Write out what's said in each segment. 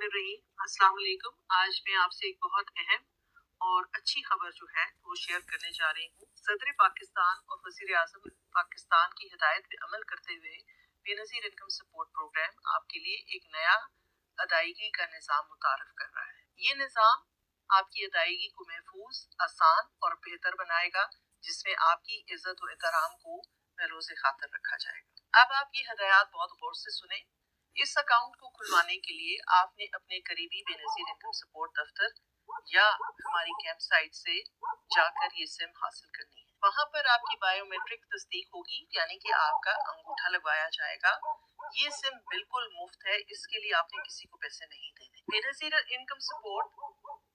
बिस्मिल्लाहिर्रहमानिर्रहीम। अस्सलाम वालेकुम। आज मैं आपसे एक बहुत अहम और अच्छी खबर जो है वो शेयर करने जा रही हूँ। सदर पाकिस्तान और वज़ीर आज़म पाकिस्तान की हिदायत पे अमल करते हुए बेनज़ीर इनकम सपोर्ट प्रोग्राम आपके लिए एक नया अदायगी का निज़ाम मुतारफ़ कर रहा है। ये निज़ाम आपकी अदायगी को महफूज, आसान और बेहतर बनाएगा, जिसमें आपकी इज़्ज़त व एहतराम को बरोज़े खातर रखा जाएगा। अब आप ये हिदायत बहुत गौर से सुने। इस अकाउंट को खुलवाने के लिए आपने अपने करीबी बेनज़ीर इनकम सपोर्ट दफ्तर या हमारी कैंप साइट से जाकर ये सिम हासिल करनी है। वहां पर आपकी बायोमेट्रिक तस्दीक होगी, यानी कि आपका अंगूठा लगवाया जाएगा। ये सिम बिल्कुल मुफ्त है, इसके लिए आपने किसी को पैसे नहीं देने। बेनज़ीर इनकम सपोर्ट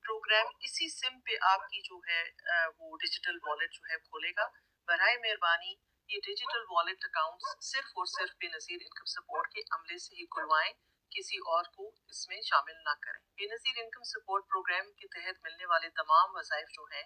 प्रोग्राम इसी सिम पे आपकी जो है वो डिजिटल वॉलेट जो है खोलेगा। बराए मेहरबानी ये डिजिटल वॉलेट अकाउंट्स सिर्फ और सिर्फ बेनज़ीर इनकम सपोर्ट के अमले से ही खुलवाएं, किसी और को इसमें शामिल ना करें। बेनज़ीर इनकम सपोर्ट प्रोग्राम के तहत मिलने वाले तमाम वज़ाइफ जो हैं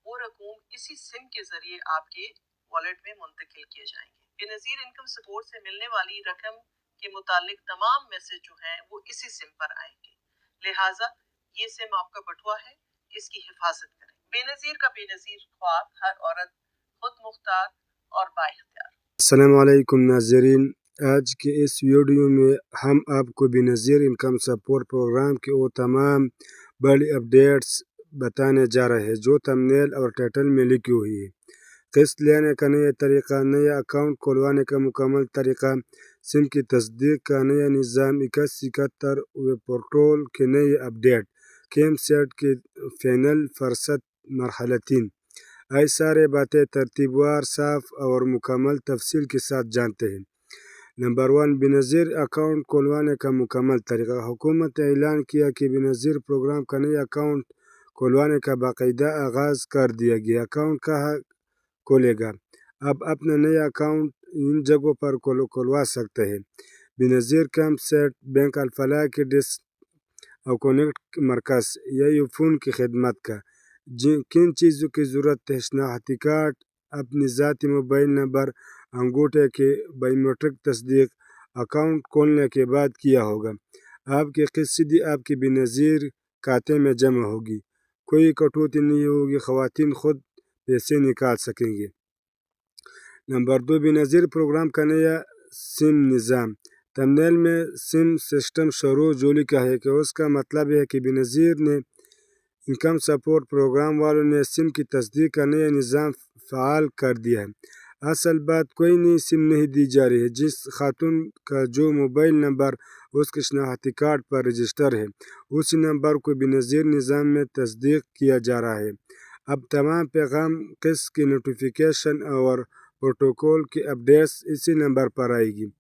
वो रकूम इसी सिम के जरिए आपके वॉलेट में मुंतकिल किए जाएंगे। बेनज़ीर इनकम सपोर्ट से मिलने वाली रकम के मुतालिक तमाम मैसेज जो हैं वो इसी सिम पर आएंगे। लिहाजा ये सिम आपका बटुआ है, इसकी हिफाजत करें। बेनज़ीर का बेनज़ीर ख्वाब हर औरत खुद मुख्तार और बाइख्तियार। अस्सलाम वालेकुम नाज़रीन, आज के इस वीडियो में हम आपको बेनज़ीर इनकम सपोर्ट प्रोग्राम की वो तमाम बड़ी अपडेट्स बताने जा रहे हैं जो थंबनेल और टाइटल में लिखी हुई है। किस्त लेने का नया तरीका, नया अकाउंट खुलवाने का मुकम्मल तरीका, सिम की तस्दीक का नया निज़ाम, 2171 वेब पोर्टल के नए अपडेट, कैंप सेट की फाइनल फरसत मरहला 3। ऐसी सारे बातें तरतीबवार, साफ और मुकम्मल तफसील के साथ जानते हैं। नंबर 1, बेनज़ीर अकाउंट खुलवाने का मुकम्मल तरीका। हुकूमत ने ऐलान किया कि बेनज़ीर प्रोग्राम का नया अकाउंट खुलवाने का बाकायदा आगाज़ कर दिया गया। अकाउंट कहाँ खोलेगा? अब अपना नया अकाउंट इन जगहों पर खुलवा सकते हैं: Benazir camp set, bank Al Falah के डेस्क और कनेक्ट मरकज़ या यूफोन की खिदमत का। किन चीज़ों की ज़रूरत है? शनाख्ती कार्ड, अपनी ज़ाती मोबाइल नंबर, अंगूठे के बायोमेट्रिक तस्दीक अकाउंट खोलने के बाद किया होगा। आपकी किस्त सीधी आपके बेनज़ीर खाते में जमा होगी, कोई कटौती नहीं होगी, ख़वातीन खुद पैसे निकाल सकेंगे। नंबर 2, बेनज़ीर प्रोग्राम का नया सिम निज़ाम। थंबनेल में सिम सिस्टम शुरू जो लिखा है कि उसका मतलब है कि बेनज़ीर ने इनकम सपोर्ट प्रोग्राम वालों ने सिम की तस्दीक का नया निज़ाम फ़ाल कर दिया है। असल बात, कोई नई सिम नहीं दी जा रही है। जिस खातून का जो मोबाइल नंबर उसके शनाख्ती कार्ड पर रजिस्टर है, उसी नंबर को बेनज़ीर निज़ाम में तस्दीक किया जा रहा है। अब तमाम पैगाम, किस्त की नोटिफिकेशन और प्रोटोकॉल की अपडेट्स इसी नंबर पर आएगी।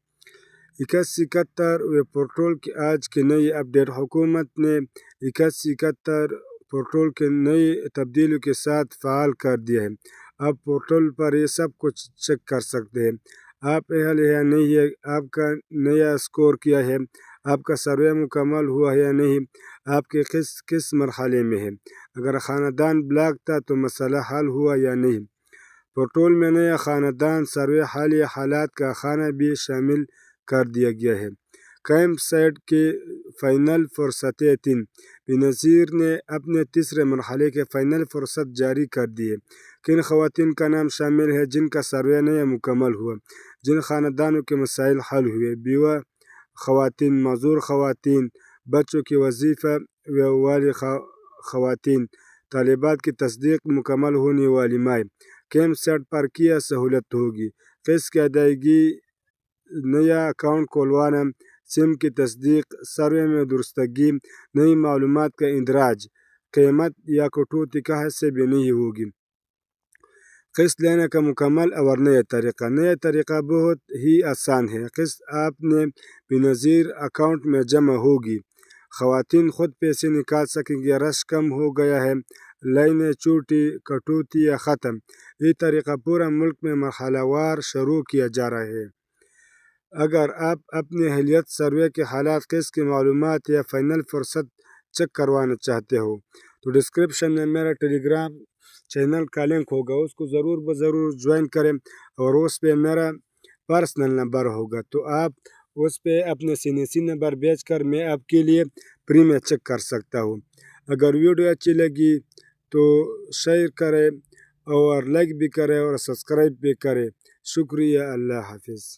2171 वेब पोर्टल की आज की नई अपडेट। हुकूमत ने 2171 पोर्टल के नई तब्दीलियों के साथ फ़ाल कर दिया है। अब पोर्टल पर ये सब कुछ चेक कर सकते हैं: आप अहल है या नहीं है, आपका नया स्कोर क्या है, आपका सर्वे मुकम्मल हुआ है या नहीं, आपकी किस्त किस मरहले में है, अगर ख़ानदान ब्लॉक था तो मसला हल हुआ या नहीं। पोर्टल में नया ख़ानदान सर्वे हालिया हालात का खाना भी शामिल कर दिया गया है। कैंप साइट के फाइनल फुर्सतें 3। बेनज़ीर ने अपने तीसरे मरहले के फाइनल फुर्सत जारी कर दिए। किन ख़वातीन का नाम शामिल है जिनका सर्वे नया मुकम्मल हुआ, जिन ख़ानदानों के मसाइल हल हुए: बीवा ख़वातीन, मज़दूर ख़वातीन, बच्चों की वजीफ़ा वाली ख़वातीन, तालिबात की तस्दीक मुकम्मल होने वाली माएँ। कैंप सेट पर क्या सहूलत होगी? किस्त की अदायगी, नया अकाउंट खुलवाना, सिम की तस्दीक, सर्वे में दुरुस्तगी, नई मालूमात का इंदराज, कीमत या कटौती कहाँ से भी नहीं होगी। किस्त लेने का मुकम्मल और नया तरीका। नया तरीका बहुत ही आसान है। किस्त आपने बेनज़ीर अकाउंट में जमा होगी, ख़वातीन खुद पैसे निकाल सकेंगे, रश कम हो गया है, लाइनें छूटी, कटौती या ख़त्म। ये तरीका पूरा मुल्क में मरहलावार शुरू किया जा रहा है। अगर आप अपनी अहलियत, सर्वे के हालात, किस्त की मालूमात या फाइनल फुर्सत चेक करवाना चाहते हो तो डिस्क्रिप्शन में मेरा टेलीग्राम चैनल का लिंक होगा, उसको ज़रूर ज्वाइन करें और उस पर मेरा पर्सनल नंबर होगा, तो आप उस पे अपने CNC नंबर भेज कर मैं आपके लिए फ्री में चेक कर सकता हूँ। अगर वीडियो अच्छी लगी तो शेयर करें और लाइक भी करें और सब्सक्राइब भी करें। शुक्रिया। अल्लाह हाफिज़।